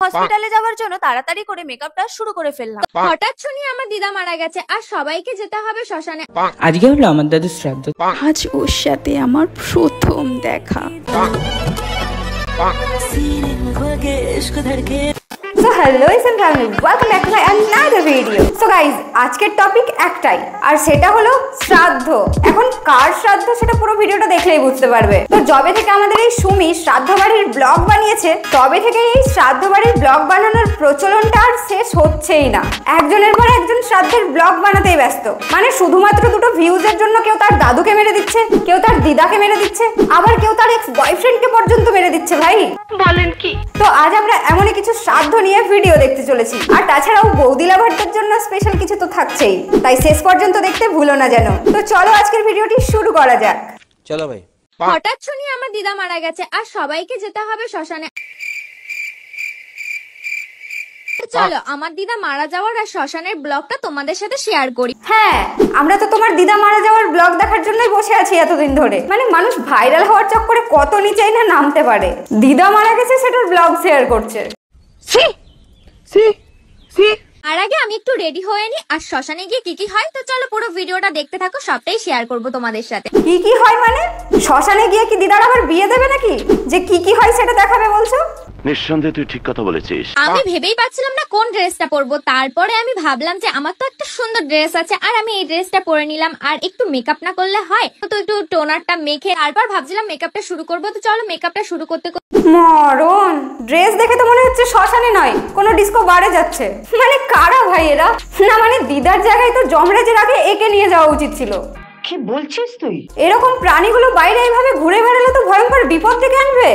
হসপিটালে যাওয়ার জন্য তাড়াতাড়ি করে মেকআপটা শুরু করে ফেললাম। হঠাৎ শুনি আমার দিদা মারা গেছে আর সবাইকে যেতে হবে শ্মশানে। আজকে হলো আমার দাদুর শ্রাদ্ধ। আজ ওর সাথে আমার প্রথম দেখা। So hello and family, welcome back to my another video. So guys, আজকের টপিক একটাই আর সেটা হলো শ্রাদ্ধ। এখন কার শ্রাদ্ধ সেটা পুরো ভিডিওটা দেখলেই বুঝতে পারবে। তো যবে থেকে আমাদের এই সুমি শ্রাদ্ধ বাড়ির ব্লগ বানিয়েছে তবে থেকে এই শ্রাদ্ধ বাড়ির ব্লগ বানানোর প্রচলনটা আর শেষ হচ্ছেই না। একজনের পর একজন শ্রাদ্ধের ব্লগ বানাতেই ব্যস্ত। মানে শুধুমাত্র দুটো ভিউজের জন্য কেউ তার দাদুকে মেরে দিচ্ছে, কেউ তার দিদাকে মেরে দিচ্ছে, আবার কেউ তার এক্স বয়ফ্রেন্ডকে পর্যন্ত মেরে দিচ্ছে। ভাই বলেন কি? তো আজ আমরা এমনই কিছু শ্রাদ্ধ নিয়ে ভিডিও দেখতে চলেছি। আর তাছাড়াও বৌদি লাভারদের জন্য স্পেশাল কিছু তো থাকছেই, তাই শেষ পর্যন্ত দেখতে ভুলো না যেন। তো চলো আজকের ভিডিওটি শুরু করা যাক। চলো ভাই। হঠাৎ শুনি আমার দিদা মারা গেছে আর সবাইকে যেতে হবে শ্মশানে। চলো আমার দিদা মারা যাওয়ার আর শ্মশানের ব্লগটা তোমাদের সাথে শেয়ার করি। হ্যাঁ, আমরা তো তোমার দিদা মারা যাওয়ার ব্লগ দেখার জন্যই বসে আছি এতদিন ধরে। মানে মানুষ ভাইরাল হওয়ার চক্করে কত নিচেই না নামতে পারে। দিদা মারা গেছে সেটার ব্লগ শেয়ার করছে। আর আগে আমি একটু রেডি হয়ে নি আর শ্মশানে গিয়ে কি কি হয় তো চলো পুরো ভিডিওটা দেখতে থাকো, সবটাই শেয়ার করবো তোমাদের সাথে। কি কি হয় মানে? শ্মশানে গিয়ে কি দিদার আবার বিয়ে দেবে নাকি? যে কি কি হয় সেটা দেখাবে বলছো? নিঃসন্দেহে তুই ঠিক কথা বলেছিস। আমি ভেবেই পাচ্ছিলাম না কোন ড্রেসটা পরবো, তারপরে আমি ভাবলাম যে আমার তো একটা সুন্দর ড্রেস আছে আর আমি এই ড্রেসটা পরে নিলাম। আর একটু মেকআপ না করলে হয়, তো একটু টোনারটা মেখে তারপর ভাবছিলাম মেকআপটা শুরু করবো। তো চলো মেকআপটা শুরু করতে মরণ, ড্রেস দেখে তো মনে হচ্ছে শ্মশানে নয় কোনো ডিস্কো বারে যাচ্ছে। মানে কারা ভাই এরা? না মানে দিদার জায়গায় তো যমরাজের আগে একে নিয়ে যাওয়া উচিত ছিল। কি বলছিস তুই? এরকম প্রাণীগুলো বাইরে এইভাবে ঘুরে বেড়ালে তো ভয়ঙ্কর বিপদ ডেকে আনবে।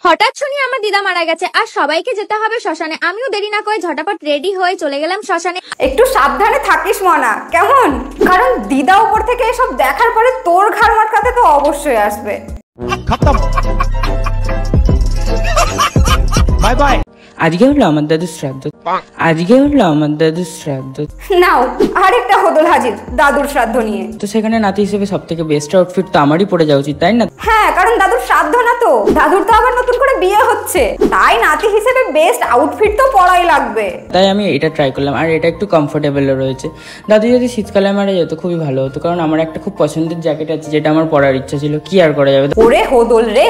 হঠাৎ শুনি আমার দিদা মারা গেছে আর সবাইকে যেতে হবে শ্মশানে। আমিও দেরি না করে ঝটাপট রেডি হয়ে চলে গেলাম শ্মশানে। একটু সাবধানে থাকিস মনা, কেমন? কারণ দিদা উপর থেকে এসব দেখার পরে তোর ঘাড় মাটকাতে তো অবশ্যই আসবে। Bye bye. আজকে হলো আমার দাদুর শ্রাদ্ধ। আজকে হলো আমার দাদুর শ্রাদ্ধ। নাও আরেকটা হদল হাজির দাদুর শ্রাদ্ধ নিয়ে। তো সেখানে নাতি হিসেবে সব থেকে বেস্ট আউটফিট তো আমারই পরে যাওয়া উচিত, তাই না? হ্যাঁ, কারণ দাদুর শ্রাদ্ধ না তো, দাদুর তো আবার নতুন করে বিয়ে হচ্ছে, তাই নাতি হিসেবে বেস্ট আউটফিট তো পরাই লাগবে। তাই আমি এটা ট্রাই করলাম আর এটা একটু কমফোর্টেবলও রয়েছে। দাদু যদি শীতকালে মারা যেত খুবই ভালো হতো, কারণ আমার একটা খুব পছন্দের জ্যাকেট আছে যেটা আমার পরার ইচ্ছা ছিল। কি আর করা যাবে? ওরে হদল রে,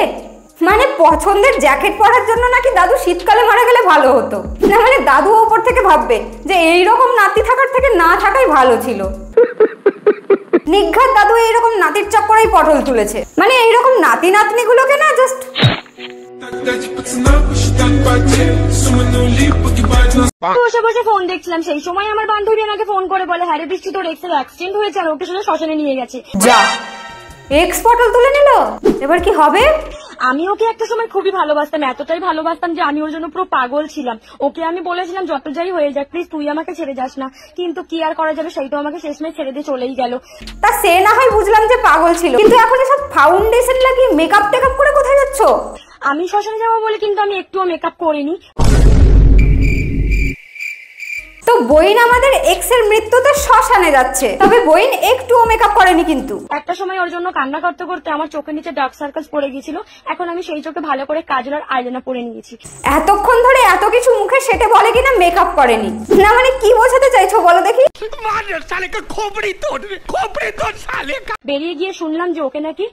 মানে পছন্দের জ্যাকেট পরার জন্য নাকি দাদু শীতকালে মারা গেলে ভালো হতো? না মানে দাদু ওপর থেকে ভাববে যে এইরকম নাতি থাকার থেকে না থাকাই ভালো ছিল। নিঘাত দাদু এইরকম নাতির চক্করেই পটল তুলেছে। মানে এইরকম নাতি নাতনি গুলোকে না জাস্ট বসে বসে ফোন দেখছিলাম, সেই সময় আমার বান্ধবী আমাকে ফোন করে বলে, হ্যাঁ রে বৃষ্টি, তোর এক্সের অ্যাক্সিডেন্ট হয়েছে আর ওকে শুনে শ্মশানে নিয়ে গেছে। যা, এক্স পটল তুলে নিল, এবার কি হবে? আমি ওকে একটা সময় খুবই ভালোবাসতাম, এতটাই ভালোবাসতাম যে আমি ওর জন্য পুরো পাগল ছিলাম। ওকে আমি বলেছিলাম যত যাই হয়ে যাক প্লিজ তুই আমাকে ছেড়ে যাস না, কিন্তু কি আর করা যাবে, সেইটা আমাকে শেষমেশ ছেড়ে দিয়ে চলেই গেল। তা সে না হয় বুঝলাম যে পাগল ছিল, কিন্তু এখন এসব ফাউন্ডেশন লাগিয়ে মেকআপ টেকআপ করে কোথায় যাচ্ছ? আমি শ্মশানে যাবো বলে কিন্তু আমি একটুও মেকআপ করিনি। তো বইন আমাদের এক্স এর মৃত্যুতে শ্মশানে যাচ্ছে, তবে বইন একটুও মেকআপ করেনি কিন্তু। একটা সময় ওর জন্য কান্না করতে করতে আমার চোখের নিচে ডার্ক সার্কেলস পড়ে গিয়েছিল, এখন আমি সেই চোখে ভালো করে কাজল আর আইলাইনার পরে নিয়েছি। এতক্ষণ ধরে এত কিছু মুখে সেটে বলে কিনা মেকআপ করেনি, না মানে কি বোঝাতে চাইছো বলো দেখি? বেরিয়ে গিয়ে শুনলাম যে ওকে নাকি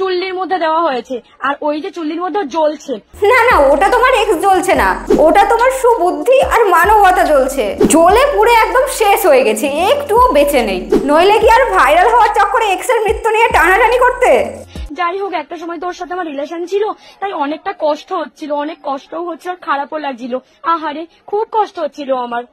চুল্লির মধ্যে দেওয়া হয়েছে, আর ওই যে চুল্লির মধ্যে জ্বলছে। না না, ওটা তোমার এক্স জ্বলছে না, ওটা তোমার সুবুদ্ধি আর মানবতা জ্বলছে। জ্বলে পুড়ে একদম শেষ হয়ে গেছে, একটুও বেঁচে নেই। নইলে কি আর ভাইরাল হওয়ার চক্করে এক্স এর মৃত্যু নিয়ে টানাটানি করতে? যাই হোক, একটা সময় তোর সাথে আমার রিলেশন ছিল, তাই অনেকটা কষ্ট হচ্ছিল, অনেক কষ্টও হচ্ছে আর খারাপও লাগছিল। আহারে, খুব কষ্ট হচ্ছিল আমার।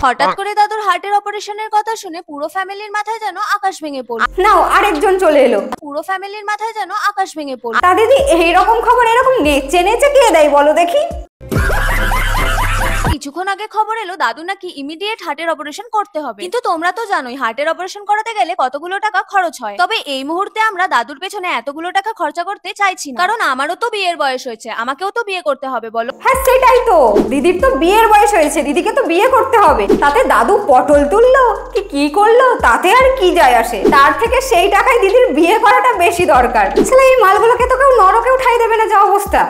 হঠাৎ করে দাদুর হার্টের অপারেশনের কথা শুনে পুরো ফ্যামিলির মাথায় যেন আকাশ ভেঙে পড়ল। নাও আরেকজন চলে এলো। পুরো ফ্যামিলির মাথায় যেন আকাশ ভেঙে পড়ল। তা দিদি এইরকম খবর এরকম নেচে নেচে কে দেয় বলো দেখি? কিছুক্ষণ আগে খবর এলো দাদু নাকি ইমিডিয়েট হার্টের অপারেশন করতে হবে, কিন্তু তোমরা তো জানোই হার্টের অপারেশন করাতে গেলে কতগুলো টাকা খরচ হয়। তবে এই মুহূর্তে আমরা দাদুর পেছনে এতগুলো টাকা খরচা করতে চাইছি না, কারণ আমারও তো বিয়ের বয়স হয়েছে, আমাকেও তো বিয়ে করতে হবে বলো। হ্যাঁ সেটাই তো, দিদির তো বিয়ের বয়স হয়েছে, দিদিকে তো বিয়ে করতে হবে, তাতে দাদু পটল তুললো কি করলো তাতে আর কি যায় আসে, তার থেকে সেই টাকায় দিদির বিয়ে করাটা বেশি দরকার। ছেলে এই মালগুলোকে তো কেউ নরকে উঠাই দেবে না, যা অবস্থা।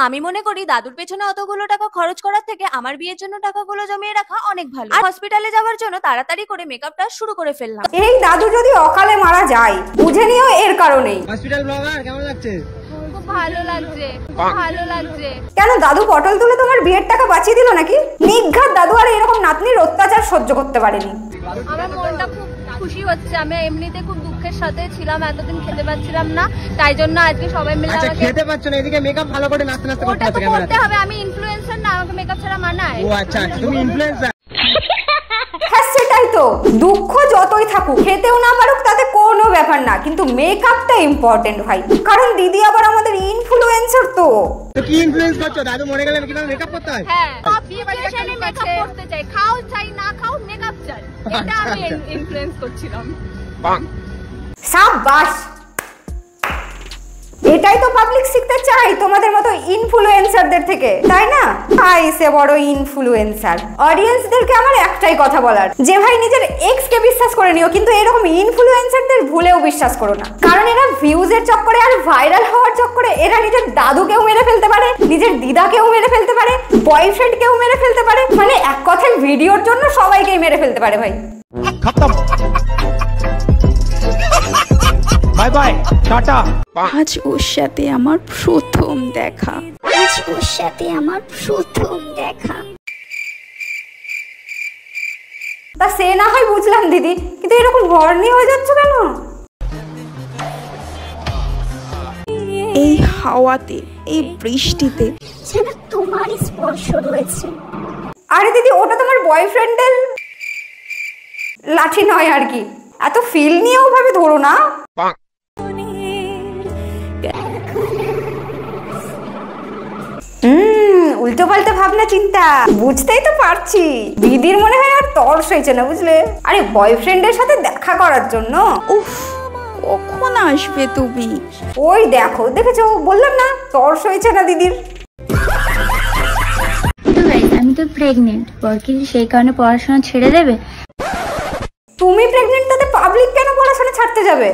আমি মনে করি দাদুর পেছনে অতগুলো টাকা খরচ করার থেকে আমার বিয়ের জন্য টাকাগুলো জমিয়ে রাখা অনেক ভালো। আর হসপিটালে যাওয়ার জন্য তাড়াতাড়ি করে মেকআপটা শুরু করে ফেললাম। এই দাদু যদি অকালে মারা যায় বুঝে নিও এর কারণেই। হসপিটাল ব্লগার কেমন লাগছে? খুব ভালো লাগছে, ভালো লাগছে। কেন দাদু পটল তুলে তোমার বিয়ের টাকা বাঁচিয়ে দিল নাকি? নিঘাত দাদু আর এরকম নাতনির অত্যাচার সহ্য করতে পারেনি। আমার মনটা খুব খুশি হচ্ছে, আমি এমনিতে খুব দুঃখের সাথে ছিলাম, এতদিন খেতে পাচ্ছিলাম না, তাই জন্য আজকে সবাই মিলে আচ্ছা খেতে পাচ্ছ না, এদিকে মেকআপ ভালো করে নাচতে নাচতে করতে হচ্ছে ক্যামেরাতে। করতে হবে, আমি ইনফ্লুয়েন্সার না, আমাকে মেকআপ ছাড়া মানায়। ও আচ্ছা তুমি ইনফ্লুয়েন্সার। হ্যাঁ সেটাই তো, দুঃখ যতই থাকুক খেতেও না পারুক তাতে কোনো ব্যাপার না, কিন্তু মেকআপটা ইম্পর্টেন্ট ভাই, কারণ দিদি আবার আমাদের ইনফ্লুয়েন্সার। তো কি ইনফ্লুয়েন্স করছো? দাদু মরে গেলে কিভাবে মেকআপ করতে হয়? হ্যাঁ, সিচুয়েশনে মেকআপ করতে চাই, খাও চাই না খাও মেকআপ চাই, এটা আমি ইনফ্লুয়েন্স করছিলাম। সাবাস, এটাই তো পাবলিক শিখতে চাই তোমাদের মতো ইনফ্লুয়েন্সারদের থেকে, তাই না? ভাই সে বড় ইনফ্লুয়েন্সার। অডিয়েন্সদেরকে আমার একটাই কথা বলার, যে ভাই নিজের এক্স কে বিশ্বাস করে নিও, কিন্তু এরকম ইনফ্লুয়েন্সারদের ভুলেও বিশ্বাস করো না, কারণ এরা ভিউজের চক্করে আর ভাইরাল হওয়ার চক্করে এরা নিজের দাদুকেও মেরে ফেলতে পারে, নিজের দিদাকেও মেরে ফেলতে পারে, বয়ফ্রেন্ডকেও মেরে ফেলতে পারে, মানে এক কথায় ভিডিওর জন্য সবাইকেই মেরে ফেলতে পারে ভাই। খতম, বাই বাই, টাটা। আজ ওর সাথে আমার প্রথম দেখা, আজ ওর সাথে আমার প্রথম দেখা। তা সে না হয় বুঝলাম দিদি, কিন্তু এরকম হর্নি হয়ে যাচ্ছে কেন? এই হাওয়াতে, এই বৃষ্টিতে যেন তোমারই স্পর্শ রয়েছে। আরে দিদি ওটা তোমার বয়ফ্রেন্ডের লাঠি নয় আর কি, এত ফিল নিয়েও ভাবে ধরো না। উল্টো পাল্টা ভাবনা চিন্তা, বুঝতেই তো পারছি দিদির মনে হয় আর তর্স হয়েছে না, বুঝলে? আরে বয়ফ্রেন্ডের সাথে দেখা করার জন্য। উফ, কখন আসবে তুমি? ওই দেখো, দেখেছো বললাম না তর্স হয়েছে না দিদির। আমি তো প্রেগনেন্ট, পর কি সেই কারণে পড়াশোনা ছেড়ে দেবে? তুমি প্রেগনেন্ট, তাতে পাবলিক কেন পড়াশোনা ছাড়তে যাবে?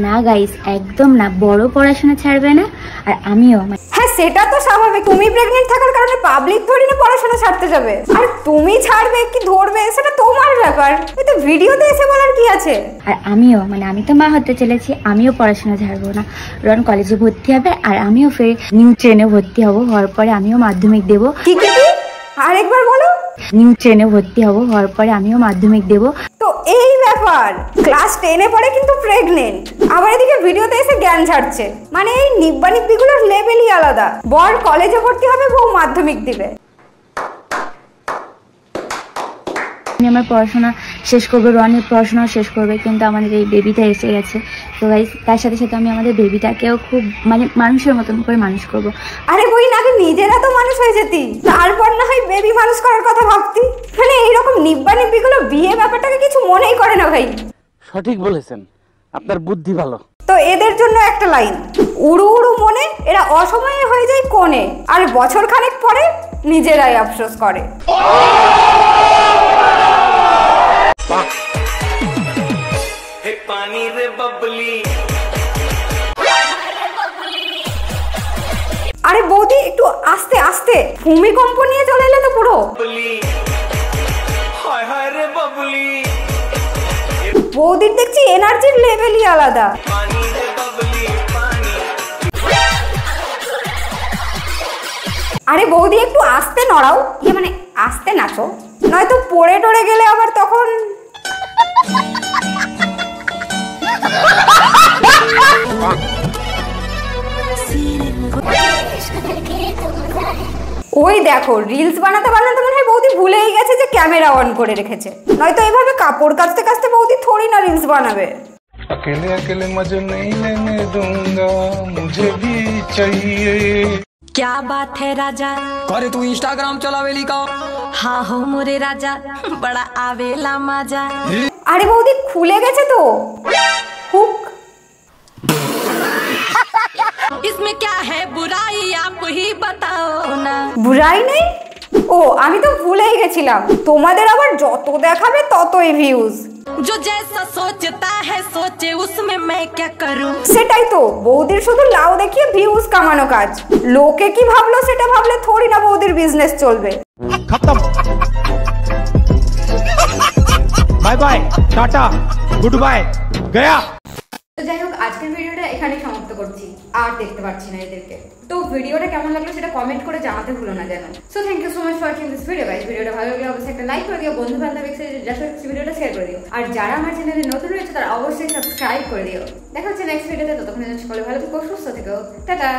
না গাইস, একদম না, বড় পড়াশোনা ছাড়বে না, আর আমিও। হ্যাঁ সেটা তো স্বাভাবিক, তুমি প্রেগনেন্ট থাকার কারণে পাবলিক থোড়ি না পড়াশোনা ছাড়তে যাবে, আর তুমি ছাড়বে কি ধরবে সেটা তোমার ব্যাপার, এই তো ভিডিওতে এসে বলার কি আছে? আর আমিও, মানে আমি তো মা হতে চলেছি, আমিও পড়াশোনা ছাড়বো না। রন কলেজে ভর্তি হবে আর আমিও ফের নিউ ট্রেনে ভর্তি হব, হওয়ার পরে আমিও মাধ্যমিক দেবো। কি কি কি আরেকবার বলো? নিউ ট্রেনে ভর্তি হব, হওয়ার পরে আমিও মাধ্যমিক দেবো। তো এই ব্যাপার, ক্লাস 10-এ পড়ে কিন্তু প্রেগনেন্ট, আবার এদিকে ভিডিওতে এসে জ্ঞান ছাড়ছে, মানে এই নিব্বা নিব্বিগুলোর লেভেলই আলাদা। বর কলেজে ভর্তি হবে, বউ মাধ্যমিক দিবে। আমি আমার পড়াশোনা শেষ করবো, রনের পড়াশোনাও শেষ করবে, কিন্তু আমাদের এই বেবিটা এসে গেছে। তো গাইস, তার সাথে সাথে আমি আমাদের বেবিটাকেও খুব মানে মানুষের মতন করে মানুষ করব। আরে বই নাকি নিজেরা তো মানুষ হয়ে যেতি, তারপর না হয় বেবি মানুষ করার কথা ভাবতি। মানে এইরকম নিব্বা নিব্বিগুলো বিয়ে ব্যাপারটাকে কিছু মনেই করে না ভাই। সঠিক বলেছেন, আপনার বুদ্ধি ভালো। তো এদের জন্য একটা লাইন, উড়ু উড়ু মনে এরা অসময়ে হয়ে যায় কোণে, আর বছর খানেক পরে নিজেরাই আফসোস করে। আরে বৌদি একটু আস্তে আস্তে, ভূমিকম্প নিয়ে চলে এলে তো পুরো। বৌদির দেখছি এনার্জির লেভেলই আলাদা। আরে বৌদি একটু আস্তে নড়াও, মানে আস্তে নাচো, নয়তো পড়ে টড়ে গেলে আবার তখন। ওই দেখো, রিলস বানাতে বানাতে মনে হয় বৌদি ভুলেই গেছে যে ক্যামেরা অন করে রেখেছে, নয়তো এইভাবে কাপড় কাচতে কাচতে বৌদি থোড়ি না রিলস বানাবে। अकेले अकेले मजे नहीं लेने दूंगा, मुझे भी चाहिए। क्या बात है राजा करे तू इंस्टाग्राम चलावेली का हाँ हो मोरे राजा बड़ा आवेला मजा আরে বৌদি খুলে গেছে তো হুক। इसमें क्या है बुराई आप ही बताओ ना বুড়াই নেই। ও আমি তো ভুলেই গেছিলাম, তোমাদের আবার যত দেখাবে ততই ভিউজ। जो जैसा सोचता है सोचे उसमें मैं क्या करूं সেটাই তো, বৌদির শুধু লাউ দেখিয়ে ভিউজ কামানো কাজ। লোকে কি ভাবলো সেটা ভাবলে থোড়ি না বৌদির বিজনেস চলবে। खत्म bye bye tata goodbye गया। তো যাই হোক, আজকের ভিডিওটা এখানেই সমাপ্ত করছি, আর দেখতে পাচ্ছি না এদেরকে। তো ভিডিওটা কেমন লাগলো সেটা কমেন্ট করে জানাতে ভুলো না যেন। So thank you so much for watching this video guys. ভিডিওটা ভালো লাগলে অবশ্যই একটা লাইক করে দিও, বন্ধু বান্ধব যার সাথে ভিডিওটা শেয়ার করে দিও, আর যারা আমার চ্যানেলে নতুন রয়েছে তারা অবশ্যই সাবস্ক্রাইব করে দিও। দেখা হচ্ছে নেক্সট ভিডিওতে, ততক্ষণ সকলে ভালো থেকো, সুস্থ থেকো, টাটা।